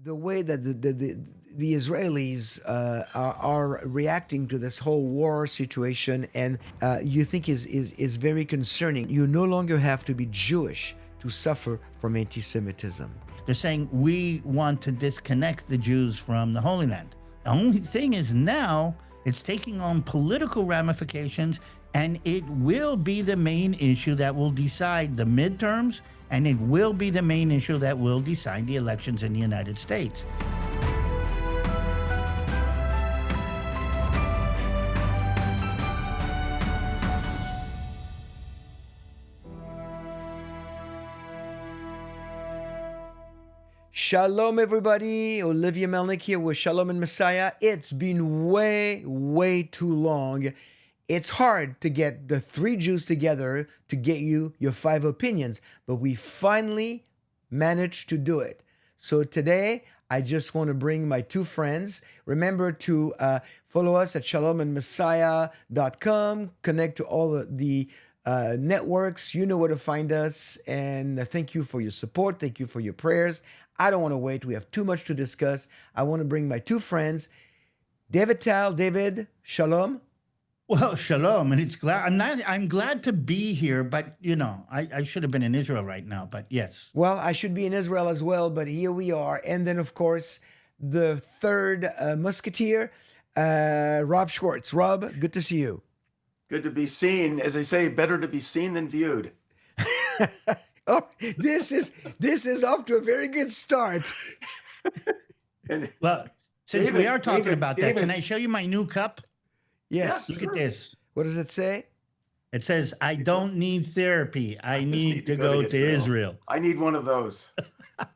the way that the Israelis are reacting to this whole war situation, and you think is very concerning. You no longer have to be Jewish to suffer from anti-Semitism. They're saying we want to disconnect the Jews from the Holy Land. The only thing is now it's taking on political ramifications, and it will be the main issue that will decide the midterms, and it will be the main issue that will decide the elections in the United States. Shalom, everybody. Olivier Melnick here with Shalom and Messiah. It's been way too long. It's hard to get the three Jews together to get you your five opinions, but we finally managed to do it. So today, I just want to bring my two friends. Remember to follow us at shalomandmessiah.com, connect to all the networks. You know where to find us. And thank you for your support. Thank you for your prayers. I don't want to wait. We have too much to discuss. I want to bring my two friends, David Tal. David, shalom. Well, shalom, and I'm glad to be here, but I should have been in Israel right now, but yes. Well, I should be in Israel as well, but here we are. And then, of course, the third musketeer, Rob Schwartz. Rob, good to see you. Good to be seen. As they say, better to be seen than viewed. Oh, this is off to a very good start. Well, since we are talking about that, can I show you my new cup? Yes. Look at this. What does it say? It says, I don't need therapy. I need to go to Israel. I need one of those. I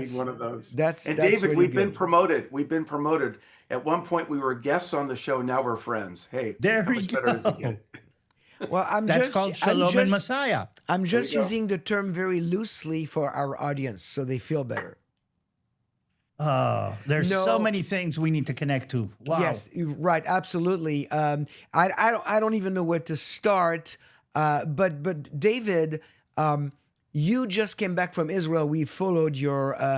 need one of those. That's David, really we've good. been promoted. We've been promoted. At one point, we were guests on the show. Now we're friends. Hey, there how we much go. better does it get? Well, That's called Shalom and Messiah. I'm just using the term very loosely for our audience so they feel better. Oh, there's so many things we need to connect to. Wow. Yes, right, absolutely. I don't even know where to start. But David, you just came back from Israel. We followed your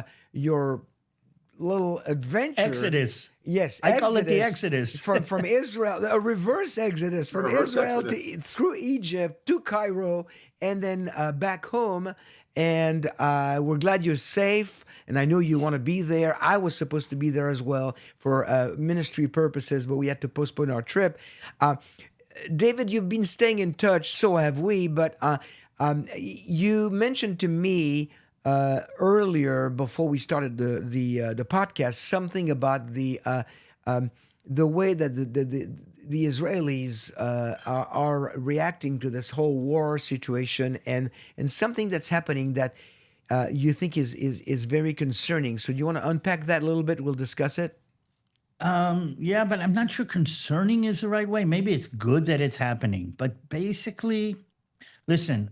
little adventure. Exodus. Yes, I call it the Exodus. from Israel, a reverse Exodus from Israel through Egypt to Cairo, and then back home. And we're glad you're safe, and I know you want to be there. I was supposed to be there as well for ministry purposes, but we had to postpone our trip. David, you've been staying in touch, so have we, but you mentioned to me earlier, before we started the podcast, something about the way that the Israelis are reacting to this whole war situation, and something that's happening that you think is very concerning. So do you want to unpack that a little bit? We'll discuss it. Yeah, but I'm not sure concerning is the right way. Maybe it's good that it's happening. But basically, listen,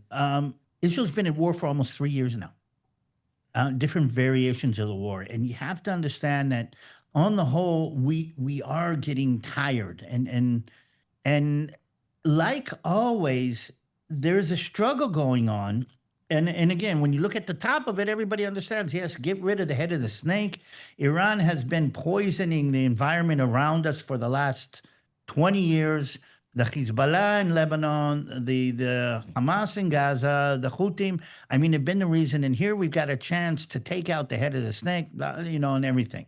Israel's been at war for almost 3 years now. Different variations of the war. And you have to understand that on the whole, we are getting tired. And like always, there's a struggle going on. And again, when you look at the top of it, everybody understands, yes, get rid of the head of the snake. Iran has been poisoning the environment around us for the last 20 years. The Hezbollah in Lebanon, the Hamas in Gaza, the Houthis, I mean, they've been the reason. And here we've got a chance to take out the head of the snake, and everything.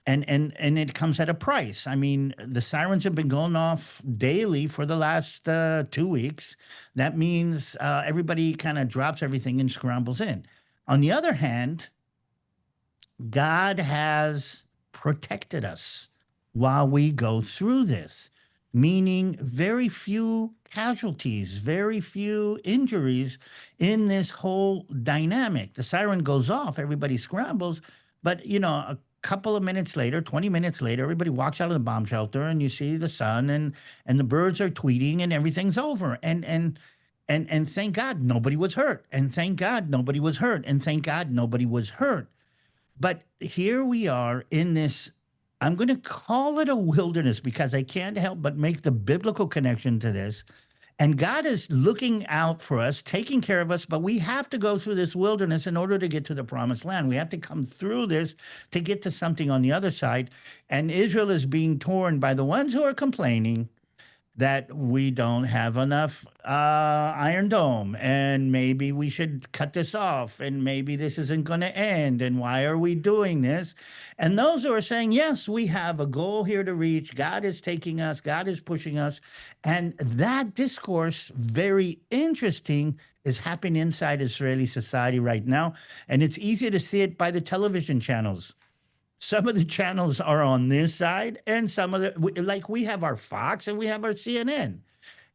And it comes at a price. I mean, the sirens have been going off daily for the last 2 weeks. That means everybody kind of drops everything and scrambles in. On the other hand, God has protected us while we go through this, meaning very few casualties, very few injuries in this whole dynamic. The siren goes off, everybody scrambles, but a couple of minutes later, 20 minutes later, everybody walks out of the bomb shelter and you see the sun and the birds are tweeting and everything's over. And thank God nobody was hurt. And thank God nobody was hurt. And thank God nobody was hurt. But here we are in this, I'm going to call it a wilderness because I can't help but make the biblical connection to this. And God is looking out for us, taking care of us, but we have to go through this wilderness in order to get to the promised land. We have to come through this to get to something on the other side. And Israel is being torn by the ones who are complaining that we don't have enough Iron Dome, and maybe we should cut this off, and maybe this isn't going to end, and why are we doing this? And those who are saying, yes, we have a goal here to reach, God is taking us, God is pushing us, and that discourse, very interesting, is happening inside Israeli society right now, and it's easy to see it by the television channels. Some of the channels are on this side, and some of the, like we have our Fox and we have our CNN.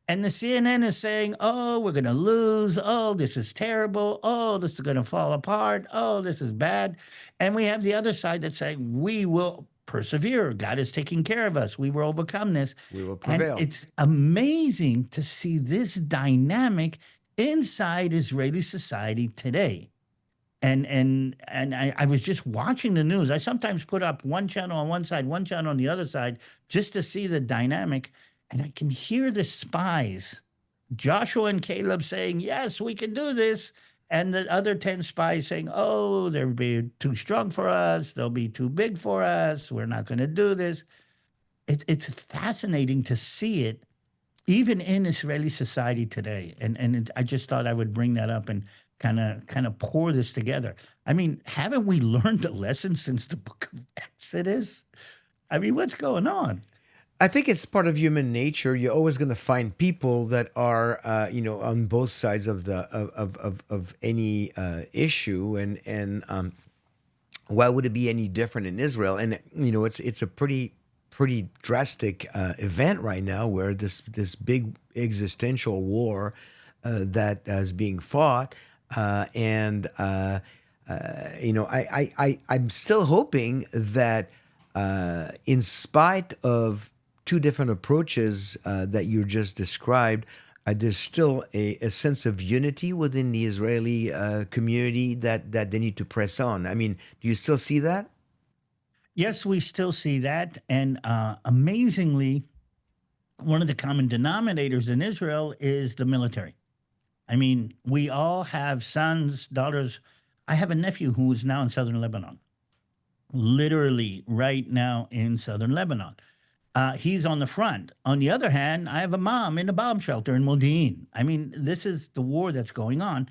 And the CNN is saying, oh, we're going to lose. Oh, this is terrible. Oh, this is going to fall apart. Oh, this is bad. And we have the other side that's saying, we will persevere. God is taking care of us. We will overcome this. We will And prevail. it's amazing to see this dynamic inside Israeli society today. And I was just watching the news. I sometimes put up one channel on one side, one channel on the other side, just to see the dynamic. And I can hear the spies, Joshua and Caleb, saying, yes, we can do this. And the other 10 spies saying, oh, they'll be too strong for us. They'll be too big for us. We're not going to do this. It's fascinating to see it, even in Israeli society today. I just thought I would bring that up and kind of pour this together. I mean, haven't we learned a lesson since the book of Exodus? I mean, what's going on? I think it's part of human nature. You're always going to find people that are, on both sides of the of any issue, and why would it be any different in Israel? And it's a pretty drastic event right now, where this big existential war that is being fought, and I'm still hoping that in spite of two different approaches that you just described, there's still a sense of unity within the Israeli community that they need to press on. I mean, do you still see that? Yes, we still see that. And amazingly, one of the common denominators in Israel is the military. I mean, we all have sons, daughters. I have a nephew who is now in southern Lebanon, literally right now in southern Lebanon. He's on the front. On the other hand, I have a mom in a bomb shelter in Modi'in. I mean, this is the war that's going on.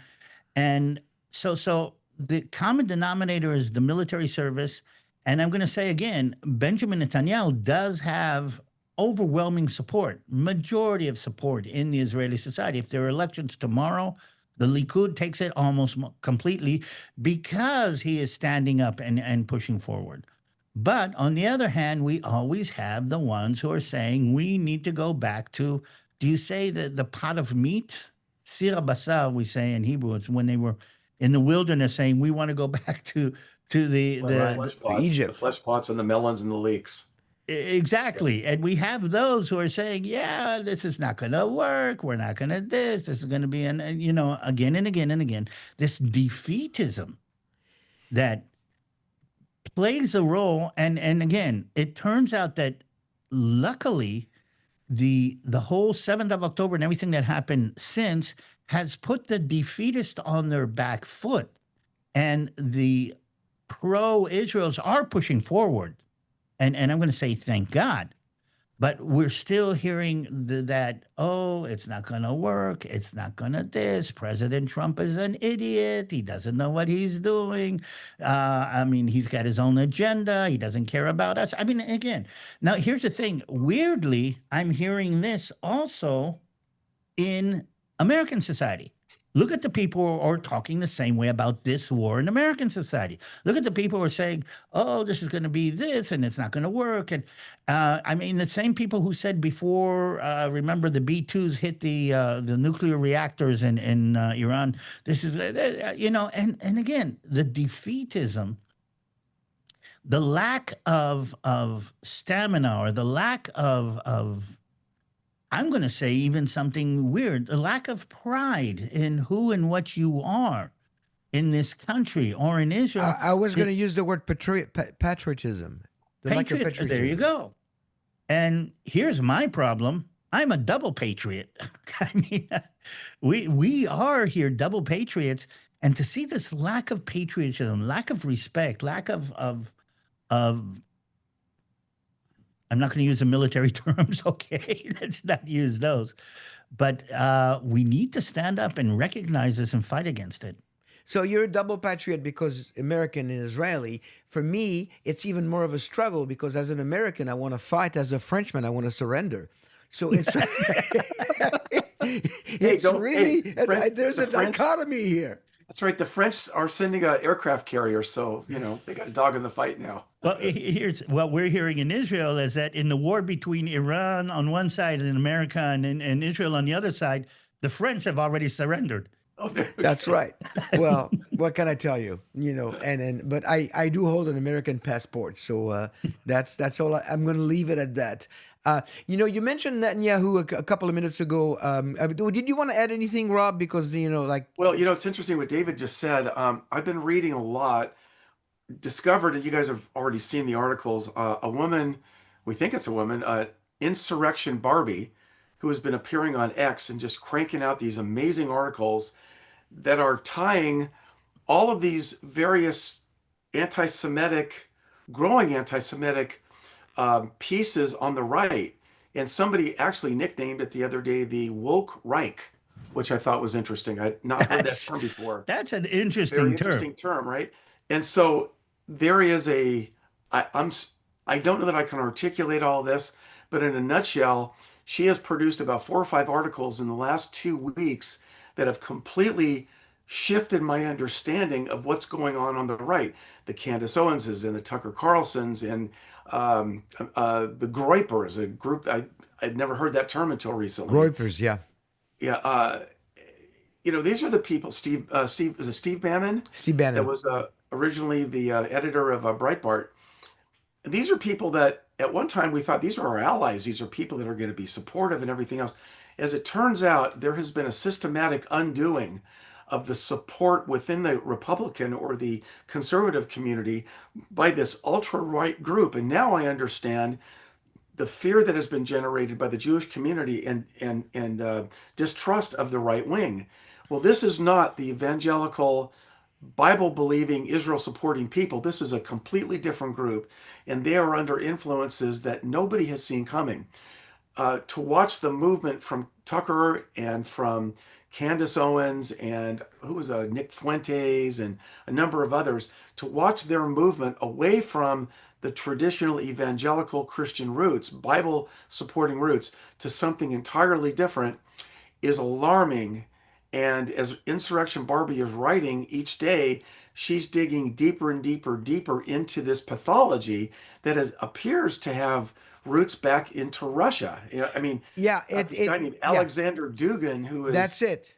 And so the common denominator is the military service. And I'm going to say again, Benjamin Netanyahu does have overwhelming support, majority of support in the Israeli society. If there are elections tomorrow, the Likud takes it almost completely because he is standing up and pushing forward. But on the other hand, we always have the ones who are saying we need to go back to, do you say the pot of meat? Sira basar, we say in Hebrew. It's when they were in the wilderness saying we want to go back to The flesh pots and the melons and the leeks. Exactly. And we have those who are saying, yeah, this is not going to work. We're not going to this. This is going to be, again and again and again, this defeatism that plays a role. And again, it turns out that luckily the whole 7th of October and everything that happened since has put the defeatist on their back foot. And the pro-Israels are pushing forward. And I'm going to say, thank God. But we're still hearing that, oh, it's not going to work. It's not going to this. President Trump is an idiot. He doesn't know what he's doing. I mean, he's got his own agenda. He doesn't care about us. I mean, again, now here's the thing. Weirdly, I'm hearing this also in American society. Look at the people who are talking the same way about this war in American society. Look at the people who are saying, oh, this is going to be this and it's not going to work. And I mean, the same people who said before, remember the B-2s hit the nuclear reactors in Iran. This is, and again, the defeatism, the lack of stamina, or the lack of I'm going to say even something weird, a lack of pride in who and what you are in this country or in Israel. I was going to use the word patriotism. The lack of There you go. And here's my problem. I'm a double patriot. I mean, we are here double patriots, and to see this lack of patriotism, lack of respect, lack of I'm not going to use the military terms. Okay, let's not use those. But we need to stand up and recognize this and fight against it. So you're a double patriot because American and Israeli. For me, it's even more of a struggle because as an American, I want to fight. As a Frenchman, I want to surrender. So it's Hey, it's don't. really Hey, French, there's the a French. dichotomy here. That's right. The French are sending an aircraft carrier, so they got a dog in the fight now. Well, here's what we're hearing in Israel is that in the war between Iran on one side and America and Israel on the other side, the French have already surrendered. Oh, That's okay. right. Well, what can I tell you? But I do hold an American passport, so that's all. I'm going to leave it at that. You mentioned Netanyahu a couple of minutes ago. Did you want to add anything, Rob? Because like Well, it's interesting what David just said. I've been reading a lot. Discovered, and you guys have already seen the articles. A woman, we think it's a woman, Insurrection Barbie, who has been appearing on X and just cranking out these amazing articles that are tying all of these various anti-Semitic, growing anti-Semitic pieces on the right. And somebody actually nicknamed it the other day the woke Reich, which I thought was interesting. I'd not heard that That's term before. that's an Very interesting term. interesting term, right? And so there is I don't know that I can articulate all this, but in a nutshell, she has produced about 4 or 5 articles in the last 2 weeks that have completely shifted my understanding of what's going on the right. The Candace Owenses and the Tucker Carlsons and the Groypers, a group I'd never heard that term until recently. Groypers, yeah, Yeah, these are the people. Steve is it Steve Bannon Steve that Bannon. was originally the editor of Breitbart. These are people that at one time we thought these are our allies. These are people that are going to be supportive and everything else. As it turns out, there has been a systematic undoing of the support within the Republican or the conservative community by this ultra right group. And now I understand the fear that has been generated by the Jewish community and distrust of the right wing. Well, this is not the evangelical, Bible believing, Israel supporting people. This is a completely different group, and they are under influences that nobody has seen coming. To watch the movement from Tucker and from Candace Owens and who was Nick Fuentes and a number of others, to watch their movement away from the traditional evangelical Christian roots, Bible supporting roots, to something entirely different is alarming. And as Insurrection Barbie is writing each day, she's digging deeper and deeper, deeper into this pathology that appears to have roots back into Russia. I mean, Yeah, this guy named yeah, Alexander Dugin, who is, that's it.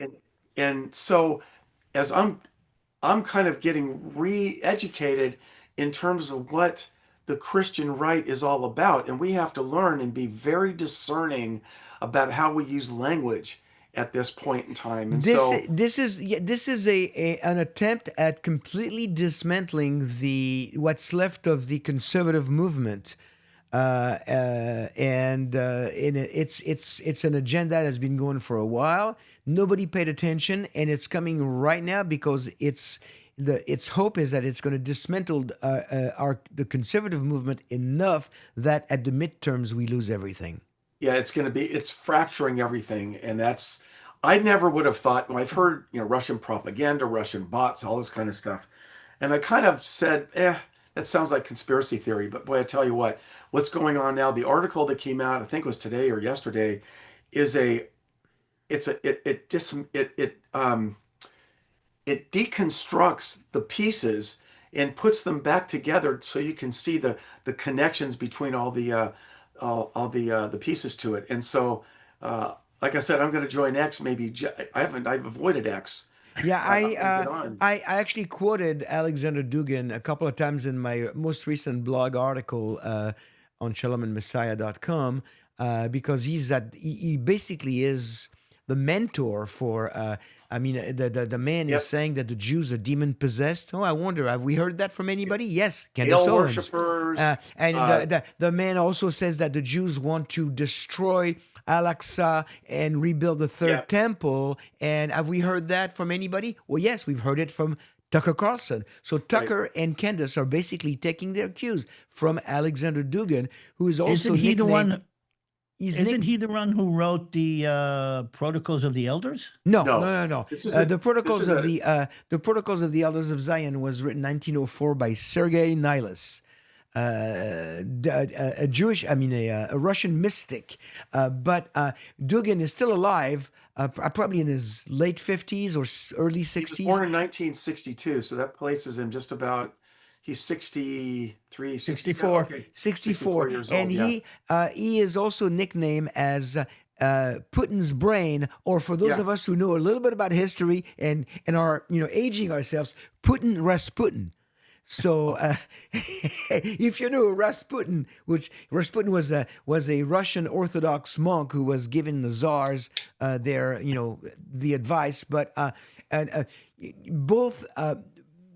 and so as I'm kind of getting re-educated in terms of what the Christian right is all about, and we have to learn and be very discerning about how we use language at this point in time. And This so, this is yeah, this is an attempt at completely dismantling the what's left of the conservative movement, it's an agenda that's been going for a while. Nobody paid attention, and it's coming right now because its hope is that it's going to dismantle the conservative movement enough that at the midterms we lose everything. yeah, it's fracturing everything. And I never would have thought, well, I've heard, Russian propaganda, Russian bots, all this kind of stuff. And I kind of said, that sounds like conspiracy theory. But boy, I tell you what, what's going on now, the article that came out, I think it was today or yesterday, is it deconstructs the pieces and puts them back together so you can see the connections between all the pieces to it. And so, like I said, I'm going to join X. Maybe I've avoided X. Yeah, I'm going to get on. I actually quoted Alexander Dugin a couple of times in my most recent blog article on shalomandmessiah.com because he basically is the mentor for I mean, the man is Yep. saying that the Jews are demon possessed. Oh, I wonder, have we heard that from anybody? Yes, Candace Baal Owens. worshippers. And the man also says that the Jews want to destroy Al-Aqsa and rebuild the third Yep. temple. And have we heard that from anybody? Well, yes, we've heard it from Tucker Carlson. So Right. Tucker and Candace are basically taking their cues from Alexander Dugan, who is also Isn't he the nicknamed. one? He's Isn't he the one who wrote the Protocols of the Elders? No, No. no, no, no. This is a The this Protocols is of a the Protocols of the Elders of Zion was written 1904 by Sergei Nilus, a Jewish, I mean a Russian mystic. But Dugan is still alive, probably in his late 50s or early he was 60s. born in 1962, so that places him just about. He's 63, 64. Okay, 64, 64 years and old. Yeah. he is also nicknamed as Putin's brain, or for those Yeah. of us who know a little bit about history and are aging ourselves, Putin Rasputin. So if you know Rasputin, which Rasputin was a Russian Orthodox monk who was giving the czars the advice, but both.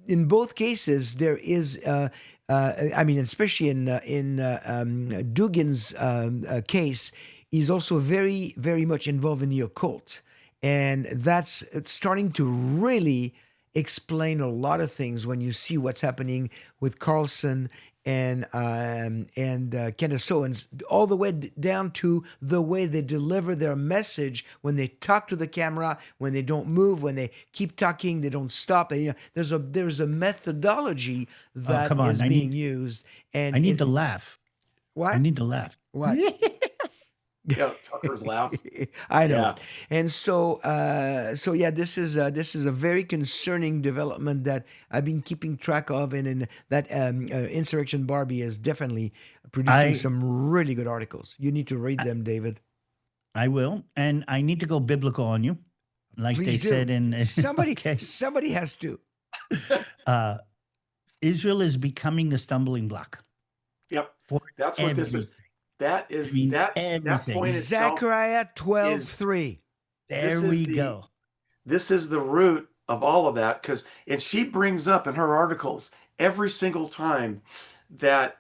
In both cases, there is, I mean, especially in Dugan's case, he's also very, very much involved in the occult, and that's starting to really explain a lot of things when you see what's happening with Carlson and Candace Owens, all the way down to the way they deliver their message when they talk to the camera, when they don't move, when they keep talking, they don't stop. And, there's a methodology that come on. is being used. And I need to laugh. what? I need to laugh. What? Yeah, Tucker's laugh. I know. Yeah. And so yeah, this is a very concerning development that I've been keeping track of, and that Insurrection Barbie is definitely producing I some really good articles. You need to read them, David. I will, and I need to go biblical on you, like they Please do. said in Somebody okay. somebody has to. Uh, Israel is becoming the stumbling block Yep. for That's what this is. everything. That is I mean, that everything. point itself Zechariah 12:3. is There this is we the go. this is the root of all of that, and she brings up in her articles every single time that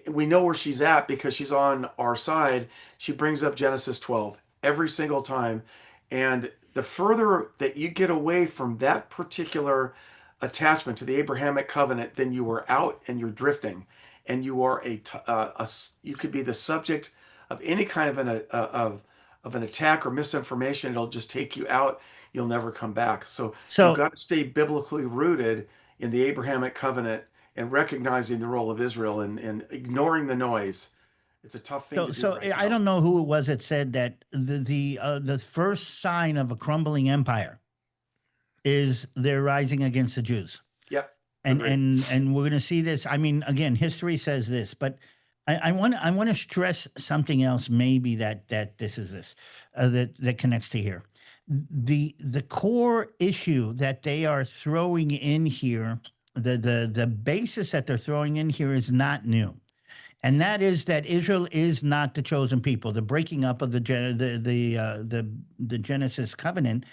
we know where she's at because she's on our side. She brings up Genesis 12 every single time, and the further that you get away from that particular attachment to the Abrahamic covenant, then you are out and you're drifting, and you are you could be the subject of any kind of an attack or misinformation. It'll just take you out. You'll never come back. So you've So got to stay biblically rooted in the Abrahamic covenant and recognizing the role of Israel and ignoring the noise. It's a tough thing to do so right I now. don't know who it was that said that the first sign of a crumbling empire is they're rising against the Jews. Yep. and Agreed. and we're going to see this. I mean, again, history says this, but I want to stress something else. Maybe that this is this that connects to here. The core issue that they are throwing in here, the basis that they're throwing in here is not new. And that is that Israel is not the chosen people. The breaking up of the Genesis covenant,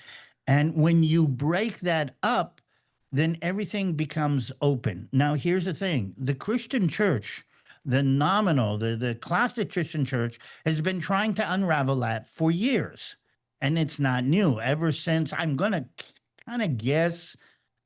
and when you break that up, then everything becomes open. Now, here's the thing: the Christian church, the nominal, the classic Christian church, has been trying to unravel that for years, and it's not new. Ever since, I'm gonna kind of guess,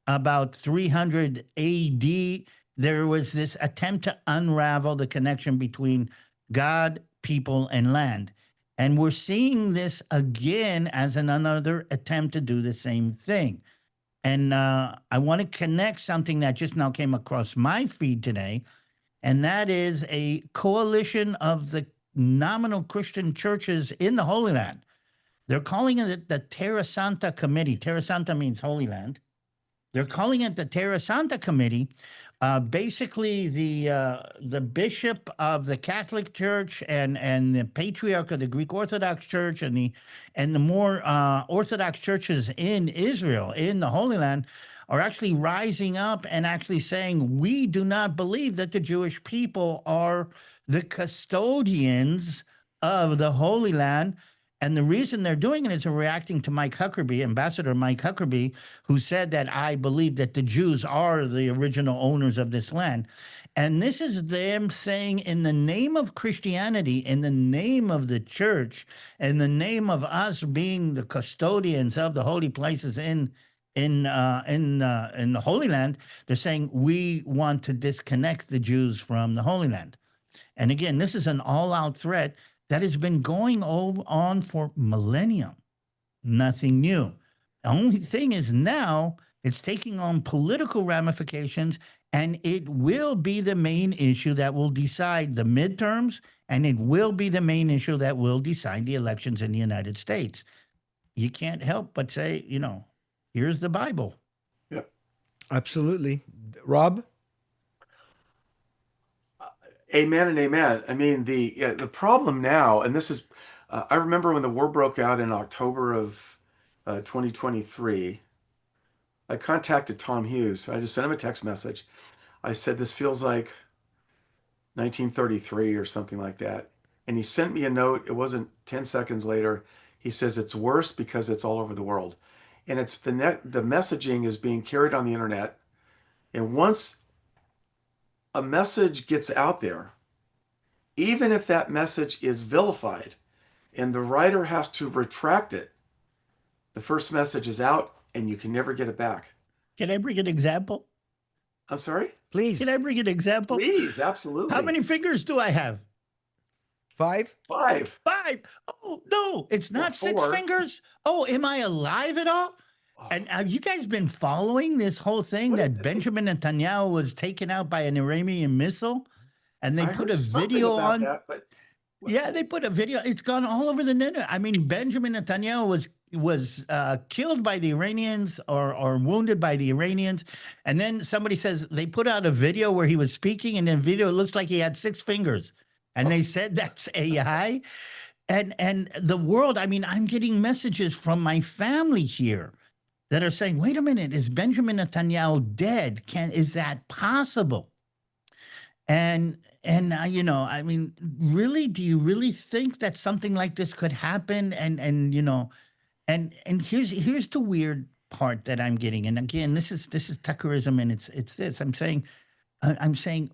about 300 AD, there was this attempt to unravel the connection between God, people, and land. And we're seeing this again as another attempt to do the same thing. And I want to connect something that just now came across my feed today, and that is a coalition of the nominal Christian churches in the Holy Land. They're calling it the Terra Santa Committee. Terra Santa means Holy Land. They're calling it the Terra Santa Committee. Basically, the bishop of the Catholic Church and the patriarch of the Greek Orthodox Church and the more Orthodox churches in Israel, in the Holy Land, are actually rising up and actually saying, we do not believe that the Jewish people are the custodians of the Holy Land. And the reason they're doing it is they're reacting to Mike Huckabee, Ambassador Mike Huckabee, who said that I believe that the Jews are the original owners of this land. And this is them saying, in the name of Christianity, in the name of the church, in the name of us being the custodians of the holy places in the Holy Land, they're saying we want to disconnect the Jews from the Holy Land. And again, this is an all-out threat that has been going on for millennia. Nothing new. The only thing is now it's taking on political ramifications, and it will be the main issue that will decide the midterms, and it will be the main issue that will decide the elections in the United States. You can't help but say, here's the Bible. Yep. Absolutely. Rob? Amen and amen. I mean, the problem now, and this is, I remember when the war broke out in October of 2023, I contacted Tom Hughes. I just sent him a text message. I said, this feels like 1933 or something like that. And he sent me a note. It wasn't 10 seconds later. He says, it's worse because it's all over the world. And it's the messaging is being carried on the internet. And once a message gets out there, even if that message is vilified and the writer has to retract it, the first message is out and you can never get it back. Can I bring an example? I'm sorry? Please. Can I bring an example? Please, absolutely. How many fingers do I have? 5? 5. 5. Oh, no, it's not Well, 6 4. fingers. Oh, am I alive at all? Oh, And have you guys been following this whole thing What is that this? Benjamin Netanyahu was taken out by an Iranian missile? And they I put heard a something video about on. that, but Yeah, they put a video. It's gone all over the net. I mean, Benjamin Netanyahu was killed by the Iranians or wounded by the Iranians, and then somebody says they put out a video where he was speaking, and in the video it looks like he had 6 fingers, and they said that's AI. And the world. I mean, I'm getting messages from my family here that are saying, "Wait a minute, is Benjamin Netanyahu dead? Is that possible?" And I mean, really, do you really think that something like this could happen? And here's the weird part that I'm getting. And again, this is Tuckerism, and it's this. I'm saying,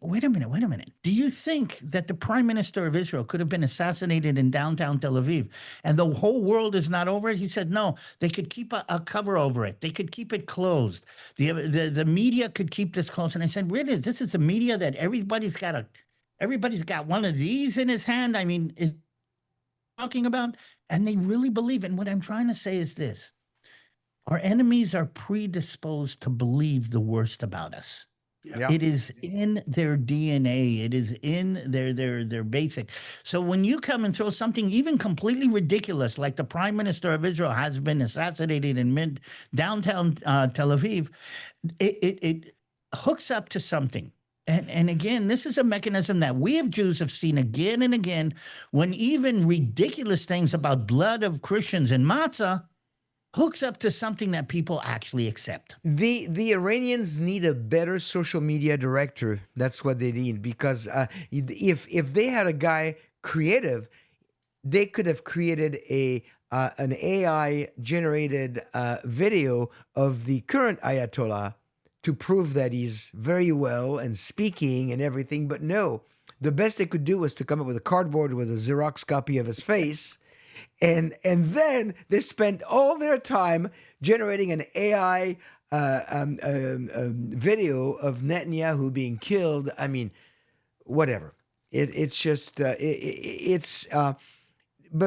wait a minute. Do you think that the prime minister of Israel could have been assassinated in downtown Tel Aviv and the whole world is not over it? He said, no, they could keep a cover over it. They could keep it closed. The media could keep this closed. And I said, really, this is the media that everybody's got one of these in his hand. I mean, is talking about, and they really believe it. And what I'm trying to say is this: our enemies are predisposed to believe the worst about us. Yeah. It is in their DNA. It is in their basic. So when you come and throw something even completely ridiculous, like the prime minister of Israel has been assassinated in downtown Tel Aviv, it hooks up to something. And again, this is a mechanism that we as Jews have seen again and again, when even ridiculous things about blood of Christians and matzah hooks up to something that people actually accept. The Iranians need a better social media director. That's what they need, because if they had a guy creative, they could have created an AI generated video of the current Ayatollah to prove that he's very well and speaking and everything. But no, the best they could do was to come up with a cardboard with a Xerox copy of his face. And then they spent all their time generating an AI video of Netanyahu being killed. I mean, whatever. It's just but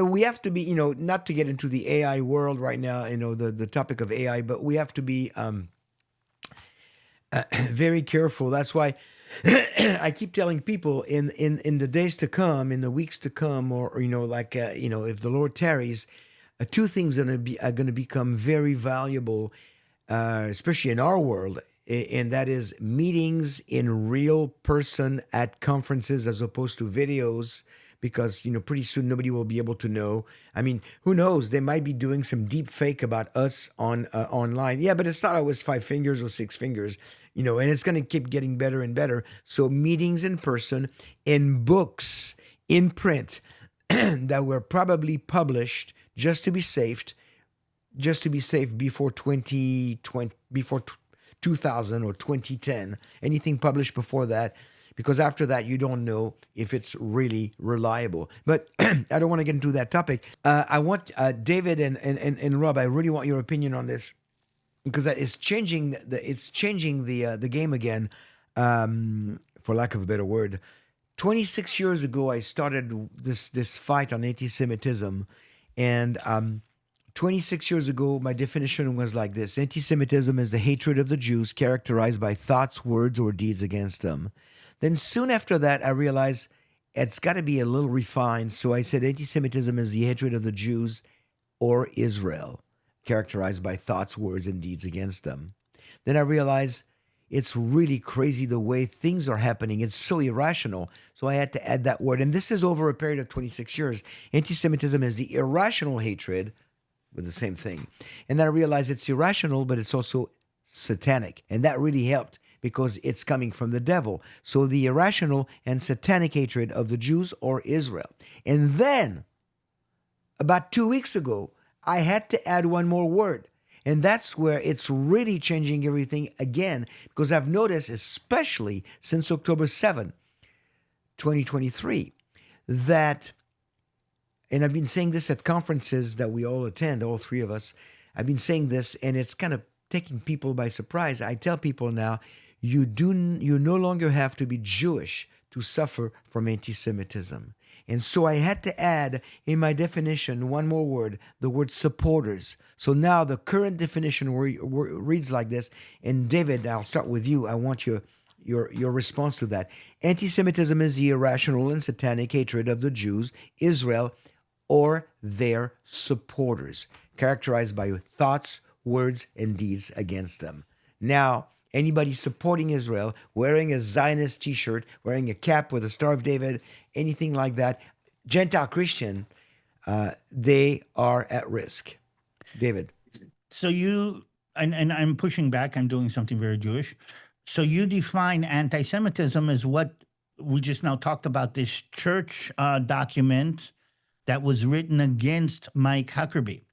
we have to be, not to get into the AI world right now. The topic of AI, but we have to be very careful. That's why I keep telling people in the days to come, in the weeks to come, or if the Lord tarries, 2 things are going to become very valuable, especially in our world, and that is meetings in real person at conferences as opposed to videos. Because pretty soon nobody will be able to know. I mean, who knows? They might be doing some deep fake about us online. Yeah, but it's not always 5 fingers or 6 fingers, and it's going to keep getting better and better. So meetings in person, in books, in print, that were probably published just to be safe, before 2020, before 2000 or 2010, anything published before that, because after that you don't know if it's really reliable. But I don't want to get into that topic. I want David and Rob, I really want your opinion on this, because it's changing the game again, for lack of a better word. 26 years ago, I started this fight on anti-Semitism, and 26 years ago, my definition was like this: anti-Semitism is the hatred of the Jews characterized by thoughts, words, or deeds against them. Then soon after that, I realized it's got to be a little refined. So I said anti-Semitism is the hatred of the Jews or Israel, characterized by thoughts, words, and deeds against them. Then I realized it's really crazy the way things are happening. It's so irrational. So I had to add that word. And this is over a period of 26 years. Anti-Semitism is the irrational hatred, with the same thing. And then I realized it's irrational, but it's also satanic. And that really helped, because it's coming from the devil. So the irrational and satanic hatred of the Jews or Israel. And then, about 2 weeks ago, I had to add one more word. And that's where it's really changing everything again, because I've noticed, especially since October 7, 2023, that, and I've been saying this at conferences that we all attend, all three of us, I've been saying this, and it's kind of taking people by surprise. I tell people now, you no longer have to be Jewish to suffer from anti-Semitism. And so I had to add in my definition one more word, the word supporters. So now the current definition reads like this. And David, I'll start with you. I want your response to that. Anti-Semitism is the irrational and satanic hatred of the Jews, Israel, or their supporters, characterized by thoughts, words, and deeds against them. Now, anybody supporting Israel, wearing a Zionist t-shirt, wearing a cap with a Star of David, anything like that, Gentile Christian, they are at risk. David. So you, and I'm pushing back, I'm doing something very Jewish. So you define anti-Semitism as what we just now talked about, this church document that was written against Mike Huckabee.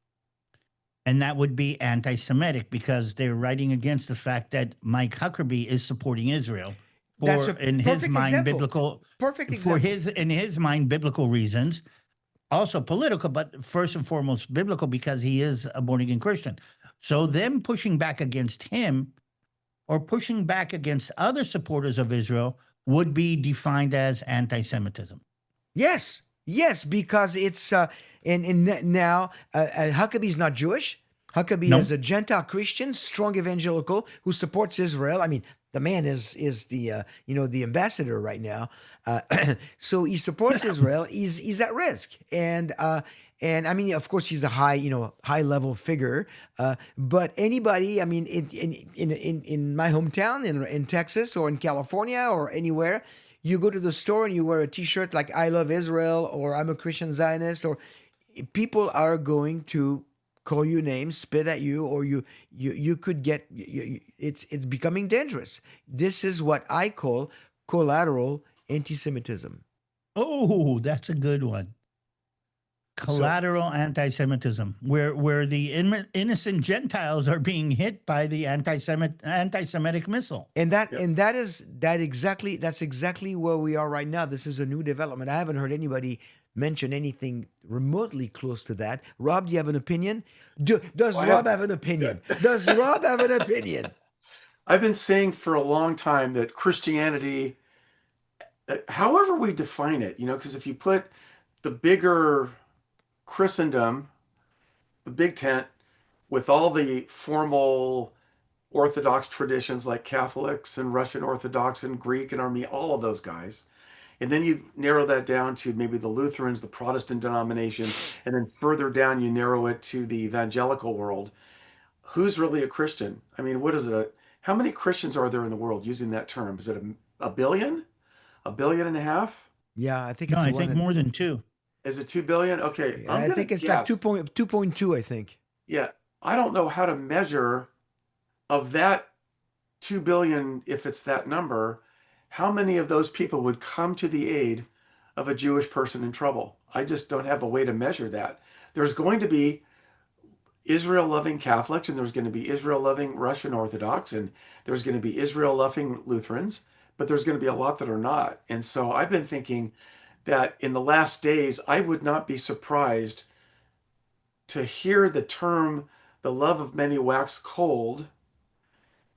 And that would be anti-Semitic, because they're writing against the fact that Mike Huckabee is supporting Israel for, in his mind, biblical, for in his mind, biblical reasons, also political, but first and foremost biblical, because he is a born-again Christian. So them pushing back against him or pushing back against other supporters of Israel would be defined as anti-Semitism. Yes, because it's now Huckabee's not Jewish. Huckabee is a Gentile Christian, strong evangelical who supports Israel. I mean, the man is the the ambassador right now. So he supports Israel. He's at risk, and I mean, of course, he's a high level figure. But anybody, I mean, in my hometown, in Texas or in California or anywhere, you go to the store and you wear a T-shirt like "I love Israel" or "I'm a Christian Zionist," or people are going to call you names, spit at you, or you could get. It's becoming dangerous. This is what I call collateral anti-Semitism. Oh, that's a good one. Collateral anti-Semitism, where the innocent Gentiles are being hit by the anti-Semitic missile. And that's exactly where we are right now. This is a new development. I haven't heard anybody mention anything remotely close to that. Rob, do you have an opinion? Does Rob have an opinion? Does Rob have an opinion? I've been saying for a long time that Christianity, however we define it, because if you put the bigger Christendom, the big tent, with all the formal Orthodox traditions like Catholics and Russian Orthodox and Greek and Armenian, all of those guys. And then you narrow that down to maybe the Lutherans, the Protestant denominations, and then further down you narrow it to the evangelical world. Who's really a Christian? I mean, what is it? How many Christians are there in the world using that term? Is it a billion? A billion and a half? Yeah, I think No, it's I think more than 2. Is it 2 billion? Okay, I think it's like 2.2, I think. Yeah, I don't know how to measure of that 2 billion, if it's that number, how many of those people would come to the aid of a Jewish person in trouble? I just don't have a way to measure that. There's going to be Israel-loving Catholics, and there's going to be Israel-loving Russian Orthodox, and there's going to be Israel-loving Lutherans, but there's going to be a lot that are not. And so I've been thinking that in the last days, I would not be surprised to hear the term, the love of many wax cold,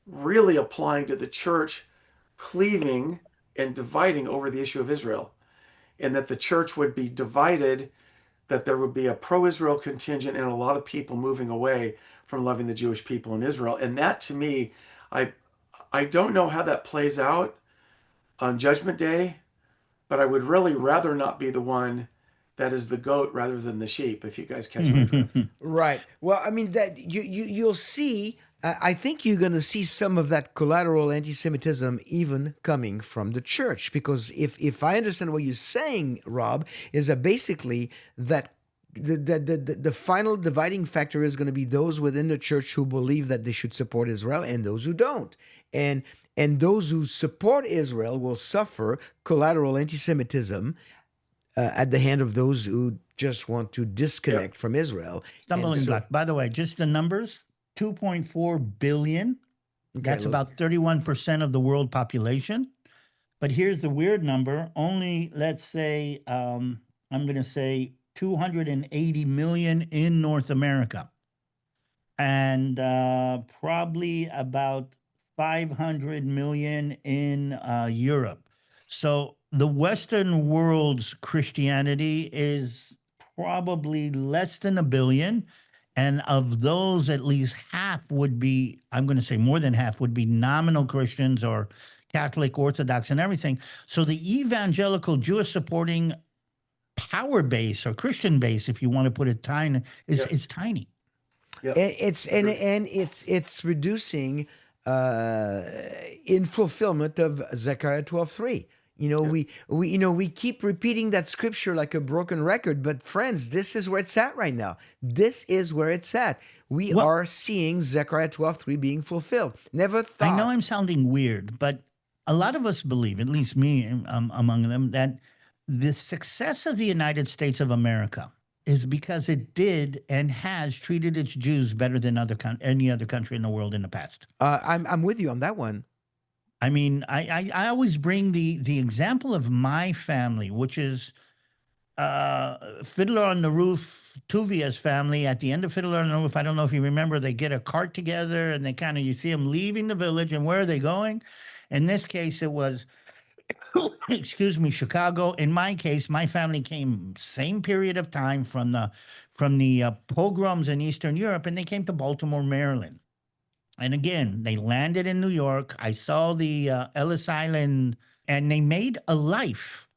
really applying to the church cleaving and dividing over the issue of Israel, and that the church would be divided, that there would be a pro-Israel contingent and a lot of people moving away from loving the Jewish people in Israel. And that to me, I I don't know how that plays out on Judgment Day, but I would really rather not be the one that is the goat rather than the sheep, if you guys catch my drift. Right. Well, I mean that you'll see. I think you're going to see some of that collateral anti-Semitism even coming from the church, because if I understand what you're saying, Rob, is that basically that the final dividing factor is going to be those within the church who believe that they should support Israel and those who don't, and those who support Israel will suffer collateral anti-Semitism at the hand of those who just want to disconnect from Israel. And Stumbling so, block. By the way, just the numbers: 2.4 billion. okay, That's look, about 31% of the world population. But here's the weird number: only, let's say, I'm going to say 280 million in North America, and probably about 500 million in Europe. So the Western world's Christianity is probably less than a billion. And of those, at least half would be, I'm going to say more than half, would be nominal Christians or Catholic, Orthodox, and everything. So the evangelical Jewish supporting power base or Christian base, if you want to put it tiny, Yep, is tiny. yep, it's agreed. and it's reducing uh, in fulfillment of Zechariah 12:3. Yep. We keep repeating that scripture like a broken record, but friends, this is where it's at right now. This is where it's at. We Well, are seeing Zechariah 12:3 being fulfilled. Never I know thought. I'm sounding weird, but a lot of us believe, at least me among them, that the success of the United States of America is because it did and has treated its Jews better than any other country in the world in the past. I'm with you on that one. I mean, I always bring the example of my family, which is Fiddler on the Roof, Tuvia's family. At the end of Fiddler on the Roof, I don't know if you remember, they get a cart together and they kind of, you see them leaving the village, and where are they going? In this case, it was, excuse me, Chicago. In my case, my family came same period of time from the pogroms in Eastern Europe, and they came to Baltimore, Maryland. And again, they landed in New York. I saw the Ellis Island, and they made a life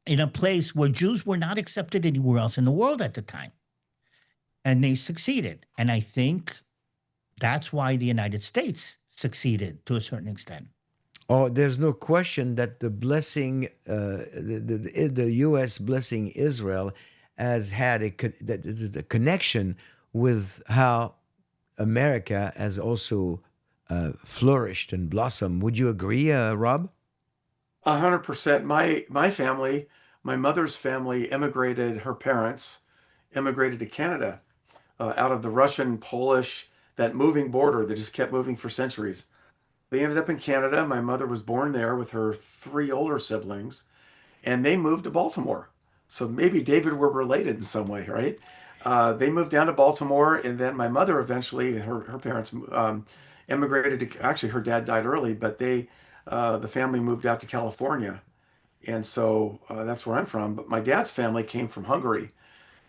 in a place where Jews were not accepted anywhere else in the world at the time. And they succeeded. And I think that's why the United States succeeded to a certain extent. Oh, there's no question that the blessing, the U.S. blessing Israel has had that is a connection with how America has also flourished and blossomed. Would you agree, Rob? 100%. My family, my mother's family emigrated, her parents emigrated to Canada out of the Russian, Polish, that moving border that just kept moving for centuries. They ended up in Canada. My mother was born there with her three older siblings, and they moved to Baltimore. So maybe David were related in some way, right? They moved down to Baltimore, and then my mother eventually, her parents emigrated to. Actually, her dad died early, but the family moved out to California, and so that's where I'm from. But my dad's family came from Hungary,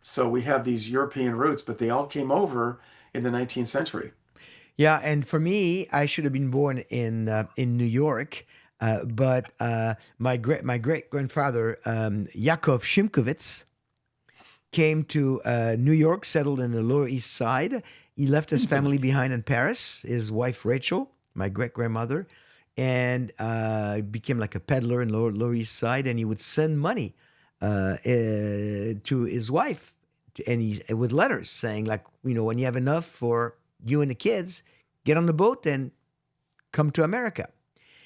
so we have these European roots, but they all came over in the 19th century. Yeah, and for me, I should have been born in New York, but my great grandfather Yakov Shimkovitz came to New York, settled in the Lower East Side. He left his family behind in Paris. His wife Rachel, my great grandmother, and became like a peddler in Lower East Side, and he would send money to his wife, and he with letters saying like, when you have enough for you and the kids, get on the boat and come to America.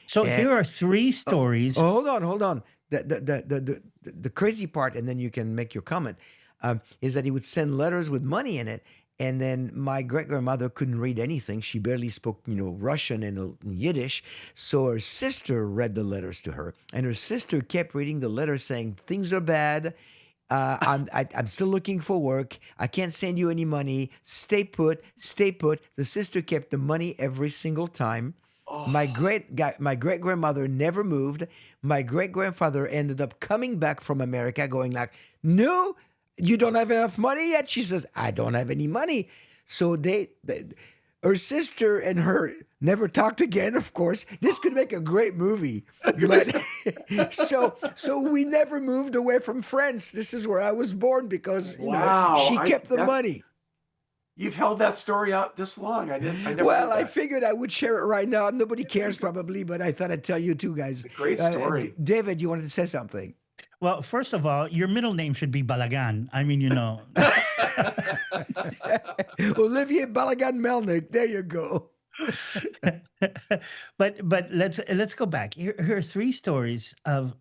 So And here are three stories. hold on. The crazy part, and then you can make your comment. is that he would send letters with money in it. And then my great grandmother couldn't read anything. She barely spoke, Russian and Yiddish. So her sister read the letters to her, and her sister kept reading the letters saying things are bad. I'm still looking for work. I can't send you any money. Stay put. Stay put. The sister kept the money every single time. Oh, My great grandmother never moved. My great grandfather ended up coming back from America, going like, "No, you don't have enough money yet." She says, "I don't have any money." So her sister and her never talked again. Of course, this could make a great movie, but so we never moved away from France. This is where I was born because wow. she kept the That's, money. you've held that story out this long. I never knew Well, I that. figured I would share it right now. Nobody cares probably, but I thought I'd tell you too, It's guys. a great story. David, you wanted to say something? Well, first of all, your middle name should be Balagan. I mean, Olivier Balagan Melnick. There you go. but let's go back. Here are three stories of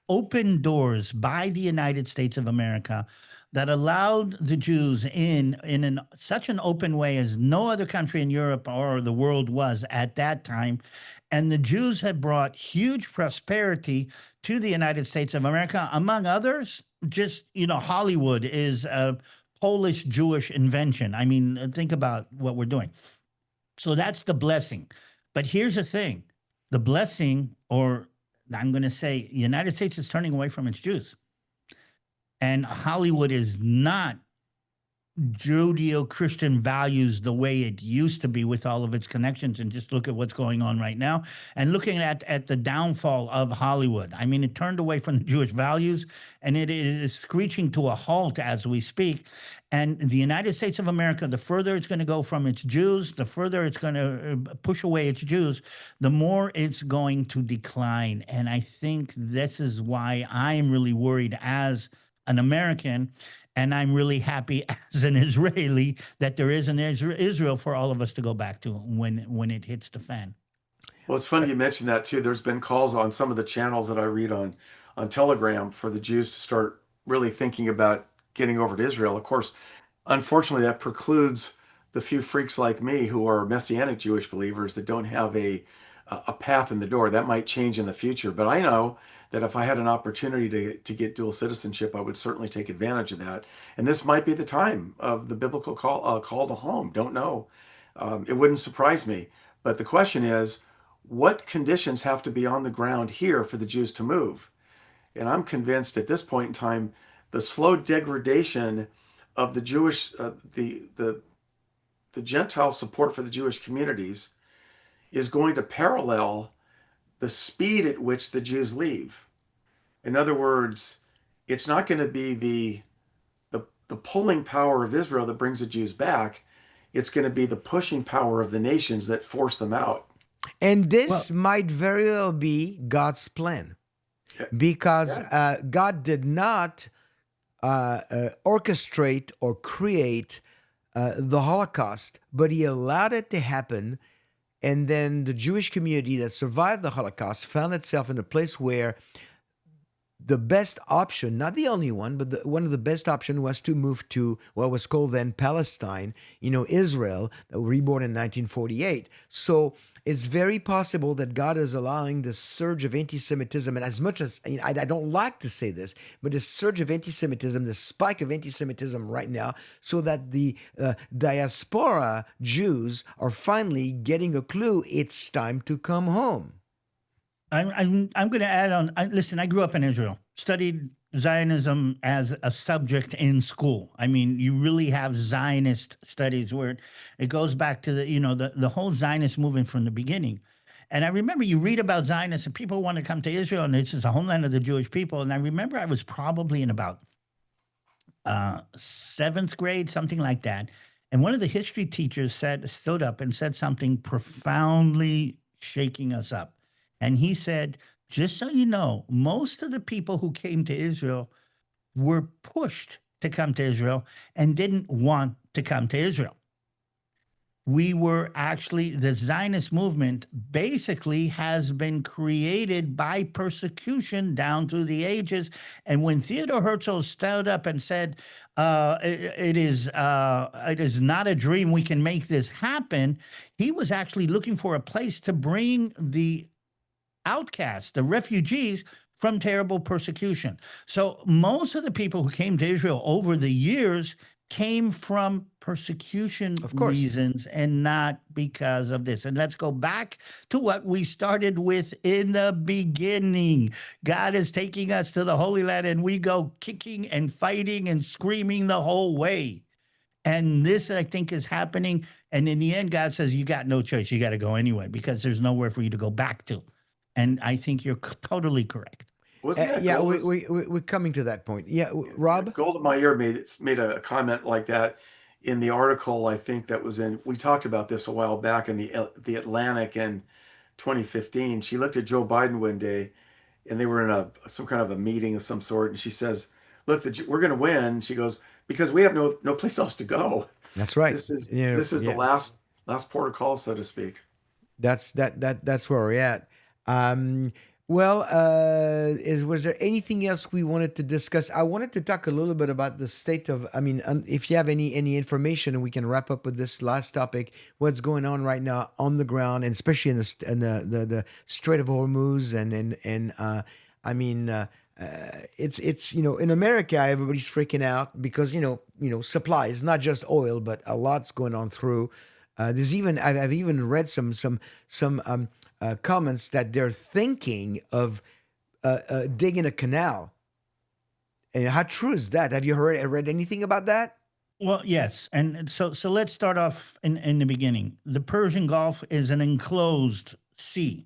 open doors by the United States of America that allowed the Jews in such an open way as no other country in Europe or the world was at that time. And the Jews have brought huge prosperity to the United States of America, among others. Just Hollywood is a Polish Jewish invention. I mean, think about what we're doing. So that's the blessing. But here's the thing, the blessing, or I'm going to say, the United States is turning away from its Jews. And Hollywood is not Judeo-Christian values the way it used to be with all of its connections. And just look at what's going on right now. And looking at the downfall of Hollywood. I mean, it turned away from the Jewish values, and it is screeching to a halt as we speak. And the United States of America, the further it's going to go from its Jews, the further it's going to push away its Jews, the more it's going to decline. And I think this is why I'm really worried as an American, and I'm really happy as an Israeli that there is an Israel for all of us to go back to when it hits the fan. Well, it's funny you mentioned that too. There's been calls on some of the channels that I read on Telegram for the Jews to start really thinking about getting over to Israel. Of course, unfortunately, that precludes the few freaks like me who are Messianic Jewish believers that don't have a path in the door. That might change in the future, but I know that if I had an opportunity to get dual citizenship, I would certainly take advantage of that. And this might be the time of the biblical call to home. Don't know. It wouldn't surprise me. But the question is, what conditions have to be on the ground here for the Jews to move? And I'm convinced at this point in time, the slow degradation of the Jewish, the Gentile support for the Jewish communities is going to parallel the speed at which the Jews leave. In other words, it's not going to be the pulling power of Israel that brings the Jews back. It's going to be the pushing power of the nations that force them out. And this Well, might very well be God's plan because Yeah. God did not orchestrate or create the Holocaust, but He allowed it to happen. And then the Jewish community that survived the Holocaust found itself in a place where the best option, not the only one, but one of the best option was to move to what was called then Palestine, Israel, reborn in 1948. So it's very possible that God is allowing this surge of anti-Semitism, and as much as I don't like to say this, but this surge of anti-Semitism, this spike of anti-Semitism right now, so that the diaspora Jews are finally getting a clue it's time to come home. I'm going to add on. Listen, I grew up in Israel, studied Zionism as a subject in school. I mean, you really have Zionist studies where it goes back to the whole Zionist movement from the beginning. And I remember you read about Zionists and people want to come to Israel, and it's just the homeland of the Jewish people. And I remember I was probably in about seventh grade, something like that. And one of the history teachers stood up and said something profoundly shaking us up. And he said, just so you know, most of the people who came to Israel were pushed to come to Israel and didn't want to come to Israel. we were actually, the Zionist movement basically has been created by persecution down through the ages. And when Theodore Herzl stood up and said, it is not a dream, we can make this happen, he was actually looking for a place to bring the outcasts, the refugees from terrible persecution. So most of the people who came to Israel over the years came from persecution Of course. reasons and not because of this. And let's go back to what we started with in the beginning. God is taking us to the Holy Land, and we go kicking and fighting and screaming the whole way. And this, I think, is happening. And in the end, God says, you got no choice. You got to go anyway, because there's nowhere for you to go back to. And I think you're totally correct. Wasn't that Yeah, Golda's- we're coming to that point. Yeah, Rob? Golda Meir made a comment like that in the article, I think that was in, we talked about this a while back in the Atlantic in 2015. She looked at Joe Biden one day, and they were in some kind of a meeting of some sort, and she says, "Look, we're going to win." She goes, "Because we have no place else to go. That's right. This is Yeah, the yeah. last port of call, so to speak." That's where we're at. Well, was there anything else we wanted to discuss? I wanted to talk a little bit about the state of. I mean, if you have any information, and we can wrap up with this last topic. What's going on right now on the ground, and especially in the Strait of Hormuz, I mean, it's in America, everybody's freaking out because supplies, not just oil, but a lot's going on through. There's even I've even read some comments that they're thinking of digging a canal. And how true is that? Have you read anything about that? Well, yes. And so let's start off in the beginning. The Persian Gulf is an enclosed sea.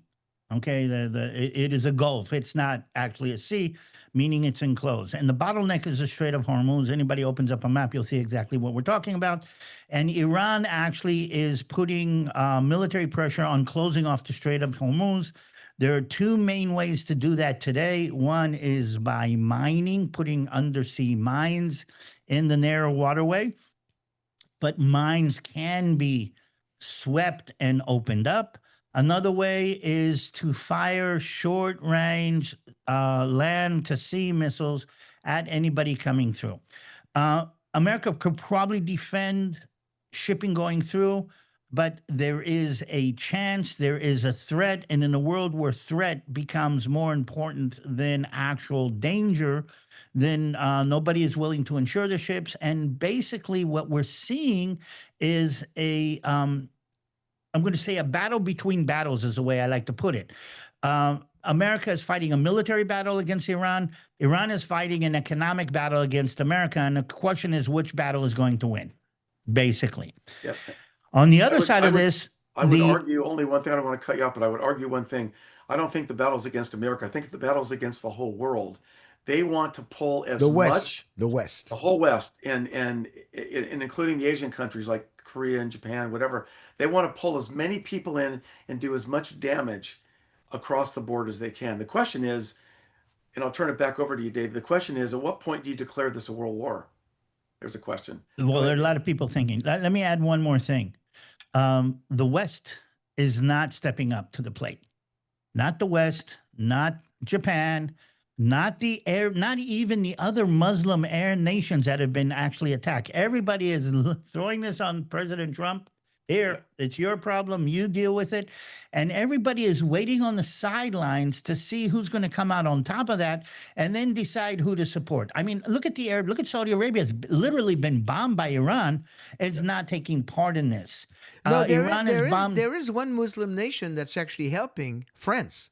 Okay, it is a gulf. It's not actually a sea, meaning it's enclosed. And the bottleneck is the Strait of Hormuz. Anybody opens up a map, you'll see exactly what we're talking about. And Iran actually is putting military pressure on closing off the Strait of Hormuz. There are two main ways to do that today. One is by mining, putting undersea mines in the narrow waterway. But mines can be swept and opened up. Another way is to fire short-range land-to-sea missiles at anybody coming through. America could probably defend shipping going through, but there is a chance, there is a threat, and in a world where threat becomes more important than actual danger, then nobody is willing to insure the ships. And basically what we're seeing is I'm going to say a battle between battles is the way I like to put it. America is fighting a military battle against Iran. Iran is fighting an economic battle against America. And the question is, which battle is going to win, basically. Yep. On the other side of this, I would argue only one thing. I don't want to cut you off, but I would argue one thing. I don't think the battle's against America. I think the battle's against the whole world. They want to pull as The much, West. the whole West, and including the Asian countries like Korea and Japan, whatever. They want to pull as many people in and do as much damage across the board as they can. The question is, and I'll turn it back over to you, Dave. The question is, at what point do you declare this a world war? There's a question. well, there are a lot of people thinking. Let me add one more thing. The West is not stepping up to the plate. Not the West, not Japan, not even the other Muslim Arab nations that have been actually attacked. Everybody is throwing this on President Trump. Here, it's your problem. You deal with it. And everybody is waiting on the sidelines to see who's going to come out on top of that and then decide who to support. I mean, look at look at Saudi Arabia. It's literally been bombed by Iran. It's not taking part in this. No, Iran is bombed. there is one Muslim nation that's actually helping, France.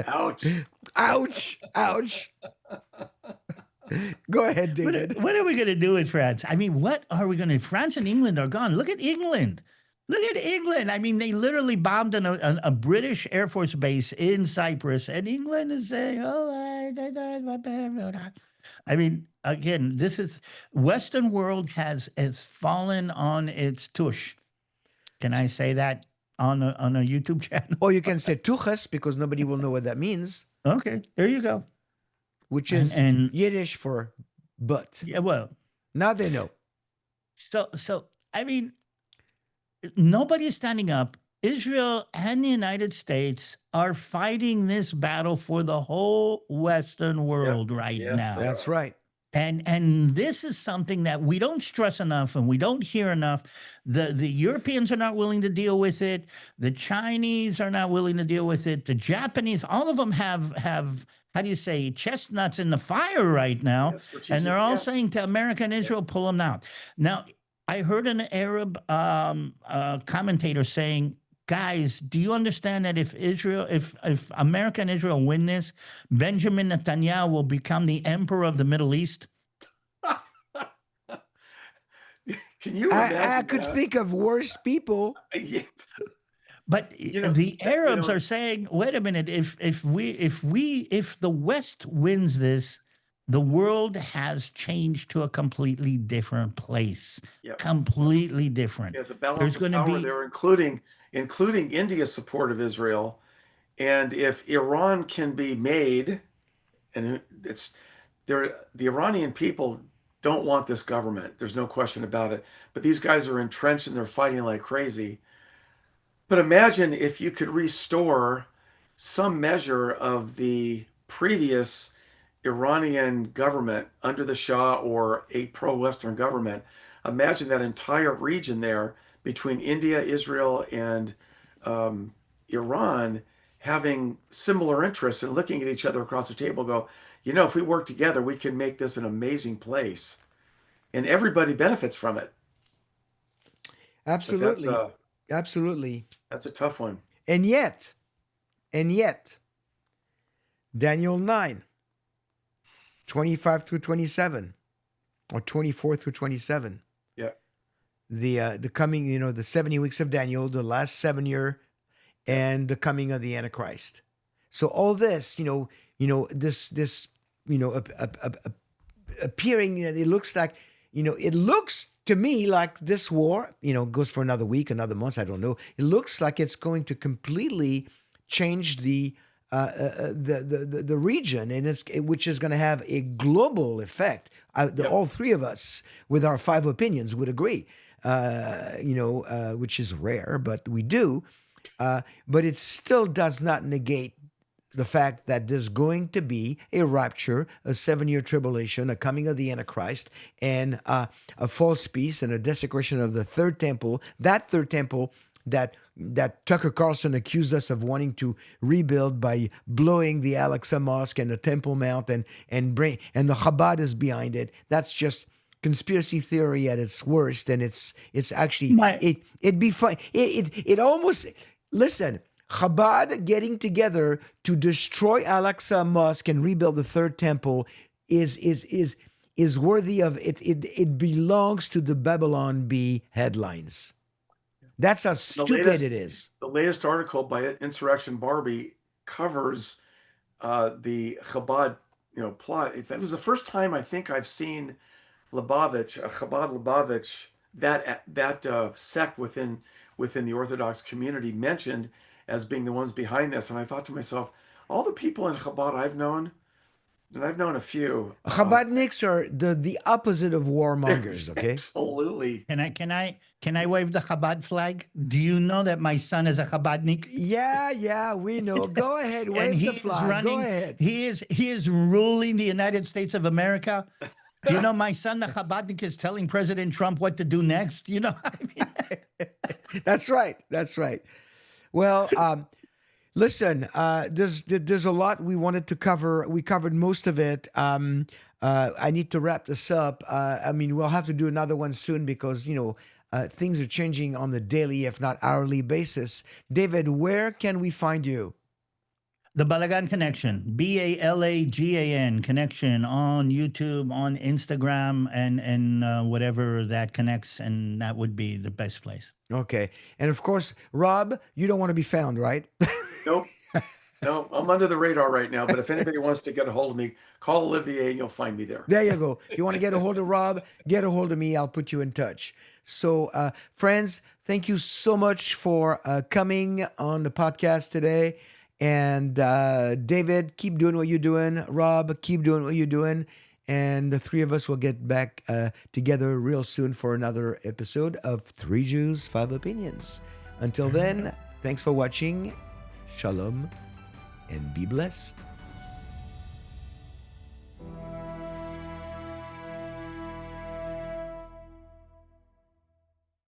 Ouch. Ouch. Ouch. Go ahead, David. What are we going to do with France? I mean, what are we going to? France and England are gone. Look at England. Look at England. I mean, they literally bombed a British Air Force base in Cyprus, and England is saying, "Oh, I mean, again, this is Western world has fallen on its tush. Can I say that on a YouTube channel? Or you can say tuches because nobody will know what that means, Okay, there you go. which is And Yiddish for butt. yeah, well, Now they know. So I mean, nobody's standing up. Israel and the United States are fighting this battle for the whole Western Yep. world right Yes, they now. That's are. right. And this is something that we don't stress enough and we don't hear enough. The Europeans are not willing to deal with it. The Chinese are not willing to deal with it. The Japanese, all of them have how do you say, chestnuts in the fire right now, Yeah, and strategic. they're all Yeah. saying to America and Israel, pull them out. Now, I heard an Arab commentator saying, guys, do you understand that if America and Israel win this, Benjamin Netanyahu will become the emperor of the Middle East? Can you I imagine could that? think of worse people. Yeah. But You know, the you Arabs know, are saying, wait a minute, if the West wins this, the world has changed to a completely different place. yeah, Completely different. yeah, the balance There's of going to power be there, including India's support of Israel. And if Iran can be made, and it's the Iranian people don't want this government. There's no question about it. But these guys are entrenched and they're fighting like crazy. But imagine if you could restore some measure of the previous Iranian government under the Shah or a pro-Western government. Imagine that entire region there between India, Israel, and Iran having similar interests and looking at each other across the table, go, if we work together, we can make this an amazing place, and everybody benefits from it. But Absolutely. Absolutely. that's a tough one. And yet, Daniel 9, 25 through 27, or 24 through 27. Yeah, The coming, the 70 weeks of Daniel, the last 7 year, and the coming of the Antichrist. So all this, this, appearing, it looks like, it looks to me like this war, goes for another week, another month, I don't know. It looks like it's going to completely change the region, and which is going to have a global effect. Yep. All three of us, with our 5 opinions, would agree. Which is rare, but we do. But it still does not negate the fact that there's going to be a rapture, a 7-year tribulation, a coming of the Antichrist, and a false peace and a desecration of the third temple. That third temple that Tucker Carlson accused us of wanting to rebuild by blowing the Al-Aqsa Mosque and the Temple Mount, and the Chabad is behind it. That's just conspiracy theory at its worst, and it's actually it'd be fun. It almost, listen. Chabad getting together to destroy Al-Aqsa Mosque and rebuild the third temple is worthy of it. It belongs to the Babylon Bee headlines. That's how stupid it is. The latest article by Insurrection Barbie covers the Chabad, plot. That was the first time I think I've seen Lubavitch, Chabad Lubavitch, that sect within the Orthodox community mentioned as being the ones behind this. And I thought to myself, all the people in Chabad I've known, and I've known a few. Chabadniks are the opposite of warmongers, okay? Absolutely. Can I wave the Chabad flag? Do you know that my son is a Chabadnik? Yeah, we know. Go ahead, wave the flag. Go ahead. He is ruling the United States of America. Do you know my son, the Chabadnik, is telling President Trump what to do next? I mean, That's right. Well, listen, there's a lot we wanted to cover. We covered most of it. I need to wrap this up. We'll have to do another one soon because, things are changing on the daily, if not hourly basis. David, where can we find you? The Balagan Connection, Balagan Connection on YouTube, on Instagram, and whatever that connects, and that would be the best place. Okay. And of course, Rob, you don't want to be found, right? Nope. No, I'm under the radar right now. But if anybody wants to get a hold of me, call Olivier and you'll find me there. There you go. If you want to get a hold of Rob, get a hold of me. I'll put you in touch. So, friends, thank you so much for coming on the podcast today. And David, keep doing what you're doing. Rob, keep doing what you're doing. And the three of us will get back together real soon for another episode of Three Jews, Five Opinions. Until then, thanks for watching. Shalom and be blessed.